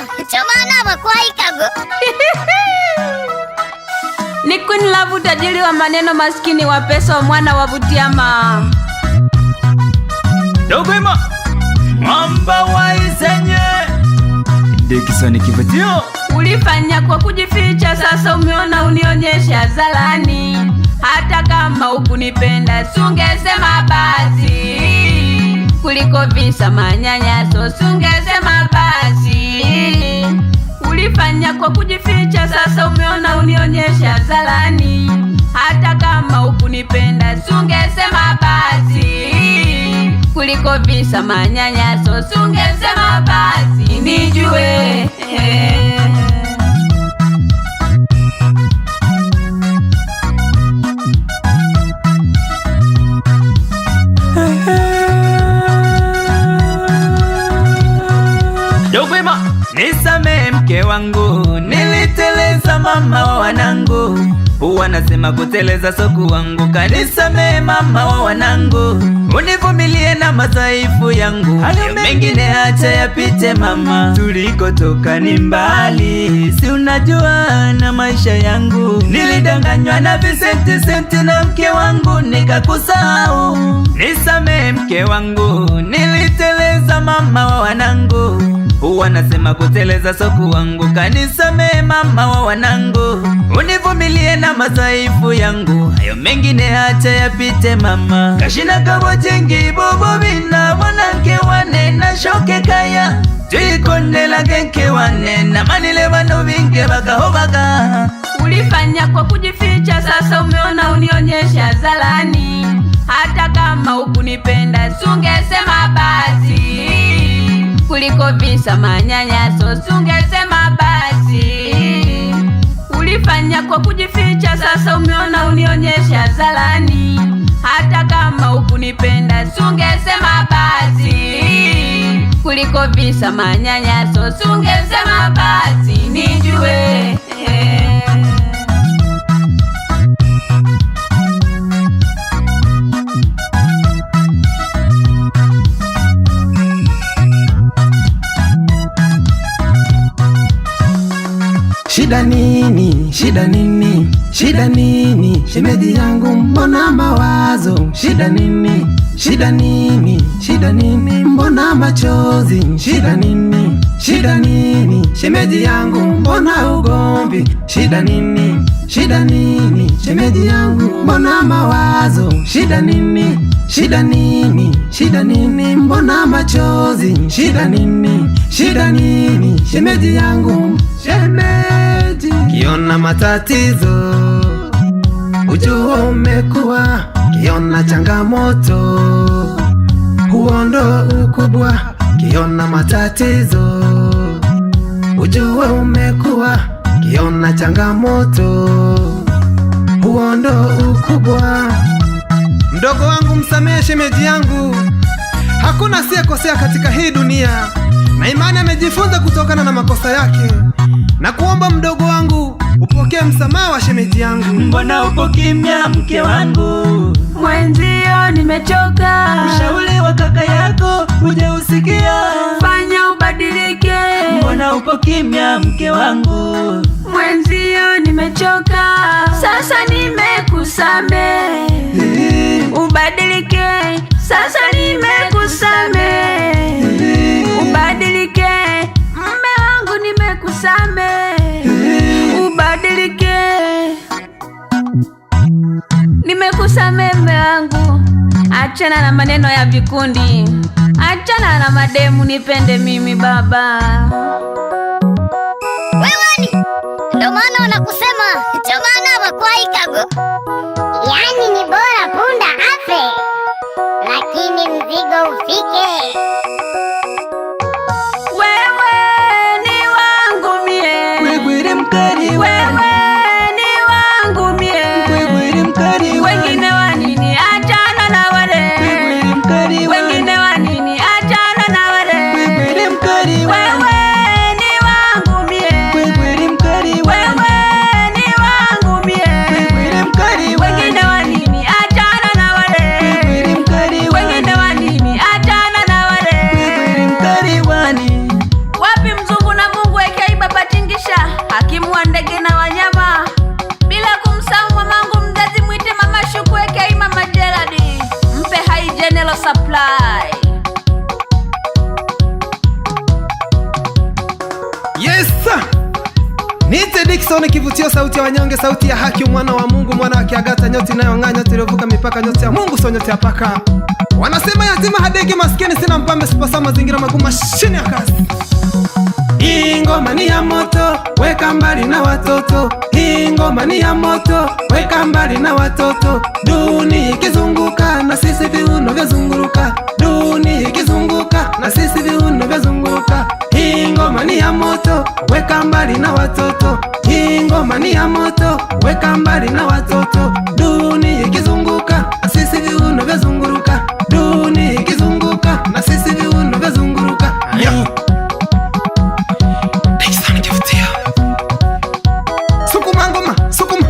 chomana bakwaikago. Ni Queen Love, tajiri wa maneno, maskini wa pesa, mwana wa Butiama. Dogwema mwamba wa Isenye Dekisani kivatio. Ulifanya kwa kujificha, sasa umeona unionyeshe hadharani. Hata kama hukunipenda sungesema basi, kuliko visa manyanyaso sungesema basi. Ulifanya kwa kujificha, sasa umeona unionyeshe hadharani. Hata kama hukunipenda sungesema basi, kuliko visa manyanyaso sungesema basi. Nijue Dogwema nisame mke wangu, niliteleza mama wa wanangu. Wanasema kuteleza soku wangu, kanisame mama wa wanangu. Univumilie na madhaifu yangu, hayo mengine acha yapite mama. Tulikotoka ni mbali, si unajua na maisha yangu. Nilidanganywa na visenti na mke wangu nikakusahau. Nisame mke wangu, niliteleza mama wa wanangu. Wanasema kuteleza soku wangu, kanisame mama wa wanangu. Univumilie na madhaifu yangu, hayo mengine acha yapite mama. Kashina kabo jengi bobo bina mwananke wane na shoke kaya. Tuikondela genke wane na manile wano vinge baka hobaka. ulifanya kwa kujificha, sasa umeona unionyeshe hadharani. Hata kama hukunipenda sungesema basi, kuliko visa manyanyaso sungesema basi. Ulifanya kwa kujificha, sasa umeona unionyeshe hadharani. Hata kama hukunipenda sungesema basi, kuliko visa manyanyaso sungesema basi. Nijue shida nini, shida nini, shida nini, shemeji yangu mbona mawazo, shida nini, shida nini, shida nini, mbona machozi, shida nini, shida nini, shemeji yangu mbona ugomvi, shida nini, shida nini, shemeji yangu mbona mawazo, shida nini, shida nini, shida nini, mbona machozi, shida nini, shida nini, shemeji yangu, shemeji. Kiona matatizo ujua umekuwa, kiona changamoto huondo ukubwa. Kiona matatizo ujua umekuwa, kiona changamoto huondo ukubwa. Mdogo wangu msamehe shemeji yangu, hakuna asiyekosea katika hii dunia, na imani amejifunza kutokana na makosa yake. Na kuomba mdogo wangu upokee msamaha wa shemeji yangu. Mbona upo kimya mke wangu? mwenzio nimechoka, Ushauri wa kaka yako uje usikia, fanya ubadilike. Mbona upo kimya mke wangu? Mwenzio nimechoka, sasa nimekusamehe, ubadilike. Sasa nimekusamehe, ubadilike. Mume wangu nimekusamehe, ubadilike. Nimekusamehe mume wangu, achana na maneno ya vikundi, achana na mademu, nipende mimi baba. Wewani, ndo maana wanakusema chomana bakwaikago. Yani ni bora punda afe, lakini mzigo ufike. Wewe ni wangu mie, Kwegwere mkari wewe ni wangu mie, Kwegwere mkari wengine wanini achana na wale, Kwegwere mkari wengine wanini achana na wale. Kwegwere mkari Wewe ni Niite Dickson kivutio, sauti ya wanyonge, sauti ya haki, mwana wa Mungu, mwana wa Kiagata, nyoti inayong'aa, nyoti iliyovuka mipaka, nyoti ya Mungu, sio nyoti ya paka. Wanasema yatima hadeki, maskini sina mpambe, sipasa mazingira magumu, mashine ya kazi. Hii ngoma ni ya moto, weka mbali na watoto. Hii ngoma ni ya moto, weka mbali na watoto. Dunia ikizunguka na sisi viuno vyazunguruka. Dunia ikizunguka na sisi viuno vyazunguruka. Hii ngoma ni ya moto, weka mbali na watoto. Hii ngoma ni ya moto, weka mbali na watoto. Dunia ikizunguka na sisi viuno vyazunguruka. Dunia ikizunguka na sisi viuno vyazunguruka. Sukuma ngoma, sukuma,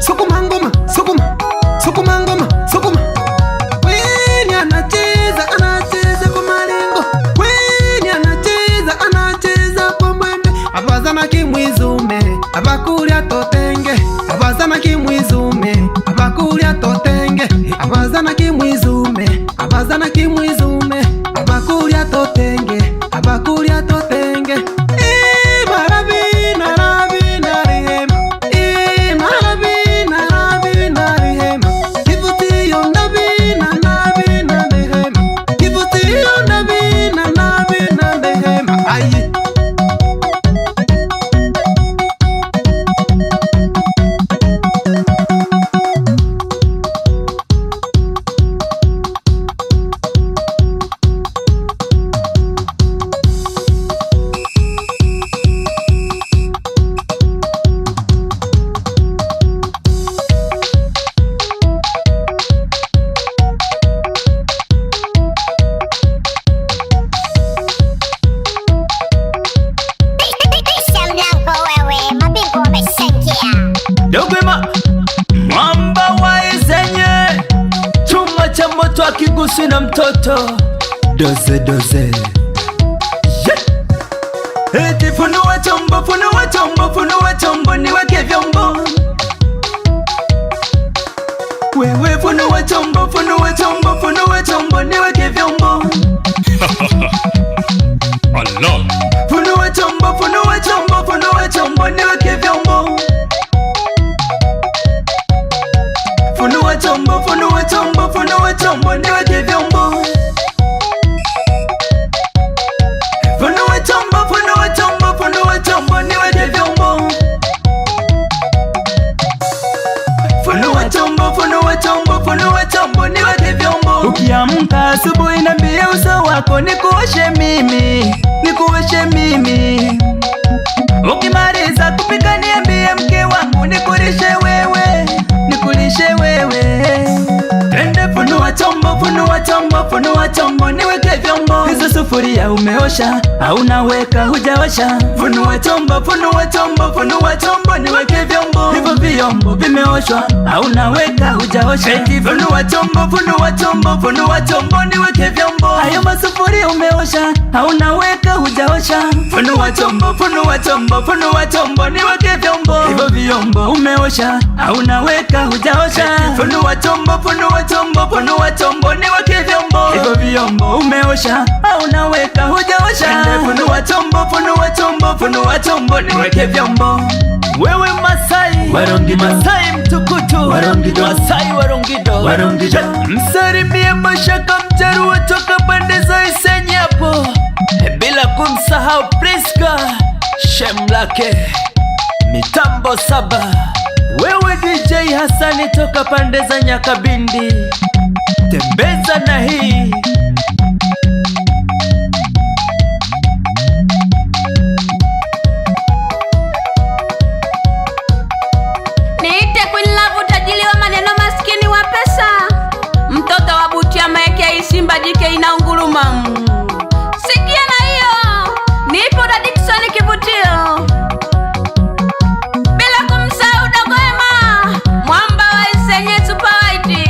sukuma ngoma, sukuma, sukuma ngoma, sukuma. Weni anacheza, anacheza kwa malengo. Weni anacheza kwa mwembe. Abazana kimwizume, abakulia totenge. Abazana kimwizume, abakulia totenge. Abazana kimwizume, abazana kimwizume, abakulia totenge, abakulia totenge. Dogwema mwamba wa Isenye, chuma cha moto akigusi na mtoto. Doze doze eti funua chombo, funua chombo, funua chombo niweke vyombo. Wewe funua chombo, funua chombo, funua chombo niweke vyombo. Allah. Funua chombo, funua chombo, funua chombo niweke vyombo. Funua chombo, funua chombo, funua chombo niweke vyombo. Funua chombo, funua chombo, funua chombo niweke vyombo. Funua chombo, funua chombo, funua chombo niweke vyombo. Ukiamka asubuhi niambie uso wako nikuoshe mimi, nikuoshe mimi. Ukimaliza kupika niambie mke wangu nikulishe wewe, nikulishe wewe. Twende funua chombo, funua chombo, funua chombo niweke vyombo. Hizo sufuria umeosha au naweka hujaosha. Funua chombo, funua chombo, funua chombo niweke vyombo. Hivyo vyombo vimeoshwa au naweka hujaosha. Funua chombo, funua chombo, funua chombo niweke vyombo. Hayo masufuria umeosha au naweka hujaosha. Funua chombo, funua chombo, funua chombo niweke vyombo. Hivyo vyombo umeosha au naweka hujaosha. Funua chombo, funua chombo, funua chombo niweke vyombo. Hivyo vyombo umeosha au naweka hujaosha. Funua chombo, funua chombo, funua chombo niweke vyombo. Wewe Masai, Warongido, Masai mtukutu, Warongido, Masai Warongido, Warongido. Msalimie Mashaka Mjaruo toka pande za Isenye hapo, bila kumsahau Priska Shemlake mitambo saba. Wewe DJ Hasani toka pande za Nyakabindi, tembeza na hii. Niite Queen Love, utajili wa maneno, maskini wa pesa, mtoto wa Butia Maeke, Isimba jike inaunguruma. Sikia na hiyo, nipo na Dickson kivutio, bila kumsahau Dogwema mwamba wa Isenye super white.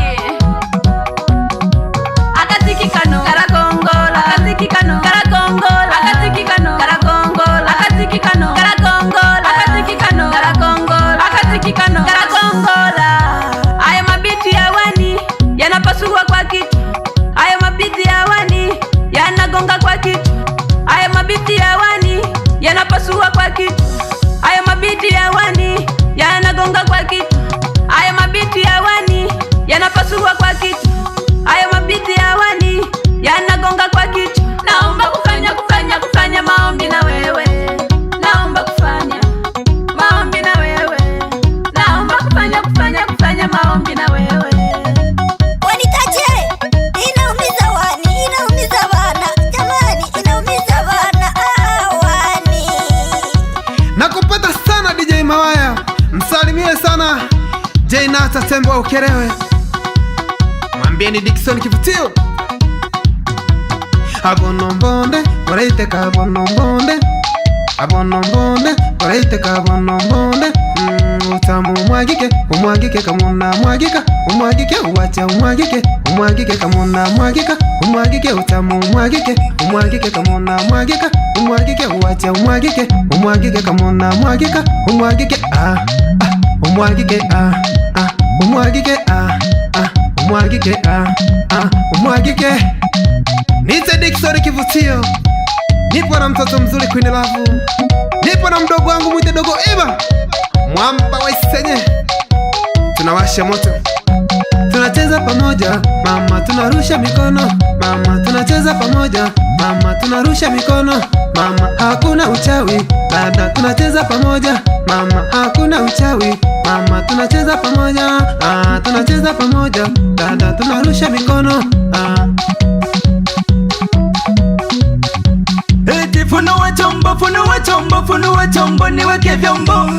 Akatikikano karakongola, akatikikano karakongola, akatikikano karakongola, akatikikano karakongola, akatikikano karakongola, akatikikano karakongola. Haya mabiti ya wani yanapasua kwa kitu, haya mabiti ya wani yanagonga kwa kitu, haya mabiti ya wani yanapasua kwa kitu, haya mabiti ya hata tembo au kerewe. Mwambieni Dickson Kivutio. Abonombonde oraiteka abonombonde, abonombonde oraiteka abonombonde. Utamu umwagike, umwagike kamuna mwagika, umwagike uwache umwagike, umwagike kamuna mwagika, umwagike utamu umwagike, umwagike kamuna mwagika, umwagike uwache umwagike, umwagike kamuna mwagika, umwagike umwagike umwagike umwagike umwagike. Nite Dickson Kivutio. Nipo na mtoto mzuri Queen Love. Nipo na mdogo wangu mwite Dogo Iba. Mwamba wa Isenye. Tunawasha moto, tunacheza pamoja mama, tunarusha mikono mama, tunacheza pamoja mama, tunarusha mikono mama, hakuna uchawi dada, tunacheza pamoja mama, hakuna uchawi mama, tunacheza pamoja tunacheza pamoja dada, tunarusha mikono Eti funua chombo, funua chombo, funua chombo niweke vyombo.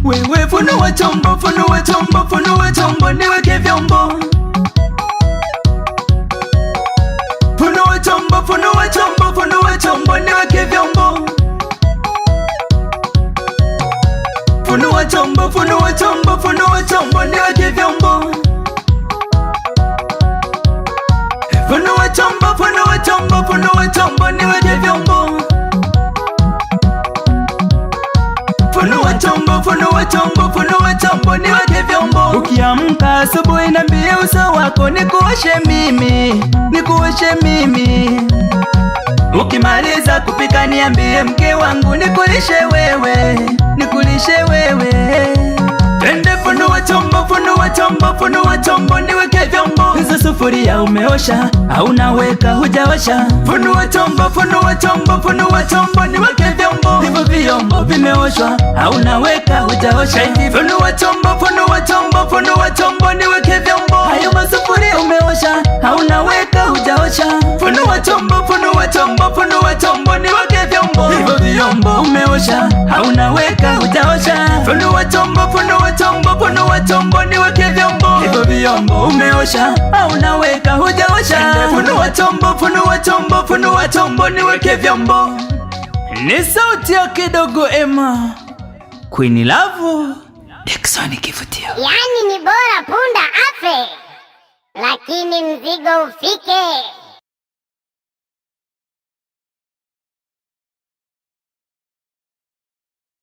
Wewe funua chombo, funua chombo, funua chombo niweke vyombo. Funua chombo, funua chombo, funua chombo niweke vyombo. Funua chombo, funua chombo, funua chombo niweke vyombo. Funua chombo, funua chombo, funua chombo niweke vyombo. Funua chombo, funua chombo, funua chombo niweke vyombo. Ukiamka asubuhi niambie uso wako nikuoshe mimi, nikuoshe mimi. Ukimaliza kupika niambie mke wangu nikulishe wewe, nikulishe wewe. Twende funua chombo, funua chombo, funua chombo niweke vyombo. Hizo sufuria umeosha au naweka hujaosha? Funua chombo, funua chombo, funua chombo niweke vyombo. Hivyo vyombo vimeoshwa au naweka hujaosha? Funua chombo, funua chombo, funua chombo niweke vyombo. Hayo masufuria umeosha au naweka hujaosha? Funua chombo, funua chombo, funua chombo niweke vyombo. Hivyo vyombo umeosha au naweka hujaosha? Funua chombo, funua chombo, funua chombo niweke vyombo. Hivyo vyombo umeosha au naweka hujaosha? Funua chombo, funua chombo, funua chombo niweke vyombo. Ni sauti ya Kidogo Emma, Queen Love, Dickson Kivutio. Yani ni bora punda afe, lakini mzigo ufike.